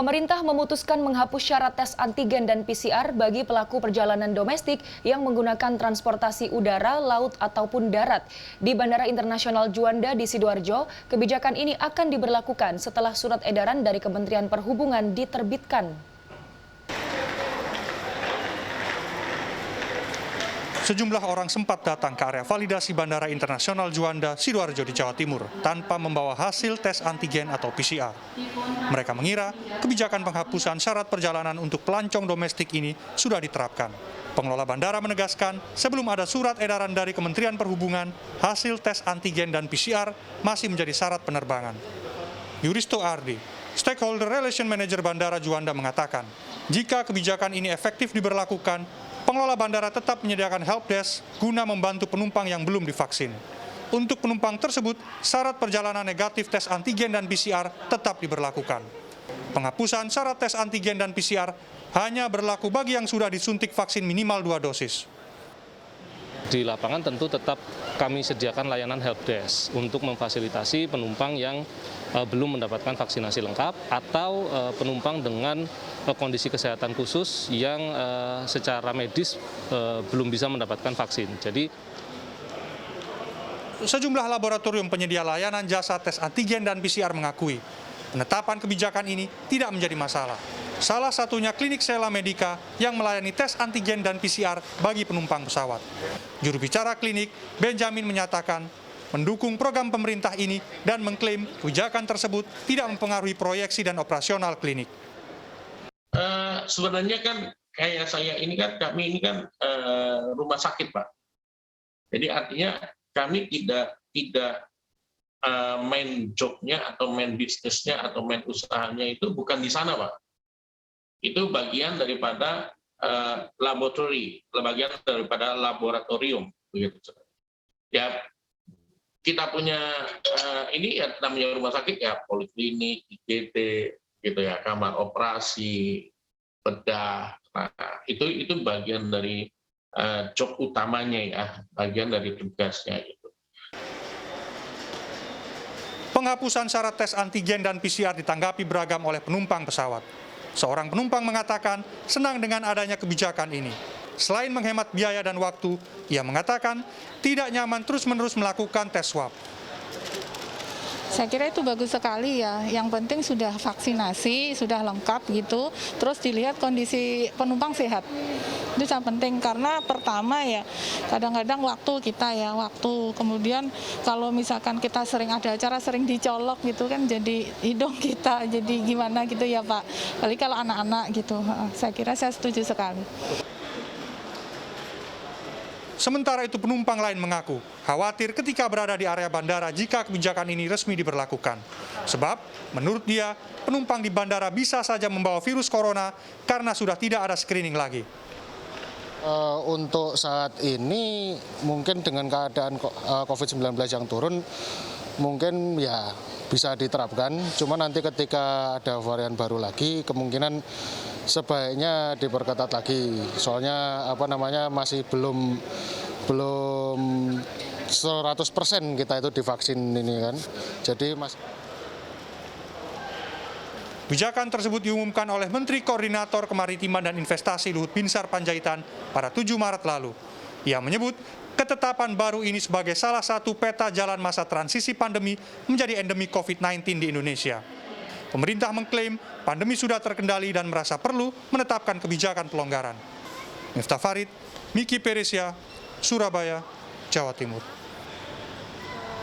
Pemerintah memutuskan menghapus syarat tes antigen dan PCR bagi pelaku perjalanan domestik yang menggunakan transportasi udara, laut, ataupun darat. Di Bandara Internasional Juanda di Sidoarjo, kebijakan ini akan diberlakukan setelah surat edaran dari Kementerian Perhubungan diterbitkan. Sejumlah orang sempat datang ke area validasi Bandara Internasional Juanda, Sidoarjo di Jawa Timur tanpa membawa hasil tes antigen atau PCR. Mereka mengira kebijakan penghapusan syarat perjalanan untuk pelancong domestik ini sudah diterapkan. Pengelola bandara menegaskan sebelum ada surat edaran dari Kementerian Perhubungan, hasil tes antigen dan PCR masih menjadi syarat penerbangan. Yuristo Ardi, Stakeholder Relation Manager Bandara Juanda mengatakan, jika kebijakan ini efektif diberlakukan, pengelola bandara tetap menyediakan helpdesk guna membantu penumpang yang belum divaksin. Untuk penumpang tersebut, syarat perjalanan negatif tes antigen dan PCR tetap diberlakukan. Penghapusan syarat tes antigen dan PCR hanya berlaku bagi yang sudah disuntik vaksin minimal 2 dosis. Di lapangan tentu tetap kami sediakan layanan helpdesk untuk memfasilitasi penumpang yang belum mendapatkan vaksinasi lengkap atau penumpang dengan kondisi kesehatan khusus yang secara medis belum bisa mendapatkan vaksin. Jadi sejumlah laboratorium penyedia layanan jasa tes antigen dan PCR mengakui penetapan kebijakan ini tidak menjadi masalah. Salah satunya klinik Sela Medica yang melayani tes antigen dan PCR bagi penumpang pesawat. Juru bicara klinik, Benjamin, menyatakan mendukung program pemerintah ini dan mengklaim kebijakan tersebut tidak mempengaruhi proyeksi dan operasional klinik. Sebenarnya kan kayak saya ini kan, kami ini kan rumah sakit, Pak. Jadi artinya kami tidak main job-nya atau main bisnisnya atau main usahanya itu bukan di sana, Pak. Itu bagian daripada bagian daripada laboratorium, begitu. Ya, kita punya ini ya namanya rumah sakit ya, poliklinik, IGD, gitu ya, kamar operasi, bedah. Nah, itu bagian dari job utamanya ya, bagian dari tugasnya gitu. Penghapusan syarat tes antigen dan PCR ditanggapi beragam oleh penumpang pesawat. Seorang penumpang mengatakan senang dengan adanya kebijakan ini. Selain menghemat biaya dan waktu, ia mengatakan tidak nyaman terus-menerus melakukan tes swab. Saya kira itu bagus sekali ya, yang penting sudah vaksinasi, sudah lengkap gitu, terus dilihat kondisi penumpang sehat. Itu sangat penting karena pertama ya, kadang-kadang waktu kemudian kalau misalkan kita sering ada acara, sering dicolok gitu kan, jadi hidung kita, jadi gimana gitu ya Pak, apalagi kalau anak-anak gitu, saya kira saya setuju sekali. Sementara itu penumpang lain mengaku khawatir ketika berada di area bandara jika kebijakan ini resmi diberlakukan. Sebab menurut dia penumpang di bandara bisa saja membawa virus corona karena sudah tidak ada screening lagi. Untuk saat ini mungkin dengan keadaan COVID-19 yang turun mungkin ya bisa diterapkan, cuma nanti ketika ada varian baru lagi kemungkinan sebaiknya diperketat lagi. Soalnya masih belum 100% kita itu divaksin ini kan. Jadi Kebijakan tersebut diumumkan oleh Menteri Koordinator Kemaritiman dan Investasi Luhut Binsar Panjaitan pada 7 Maret lalu. Ia menyebut ketetapan baru ini sebagai salah satu peta jalan masa transisi pandemi menjadi endemi COVID-19 di Indonesia. Pemerintah mengklaim pandemi sudah terkendali dan merasa perlu menetapkan kebijakan pelonggaran. Miftah Farid, Miki Peresia, Surabaya, Jawa Timur.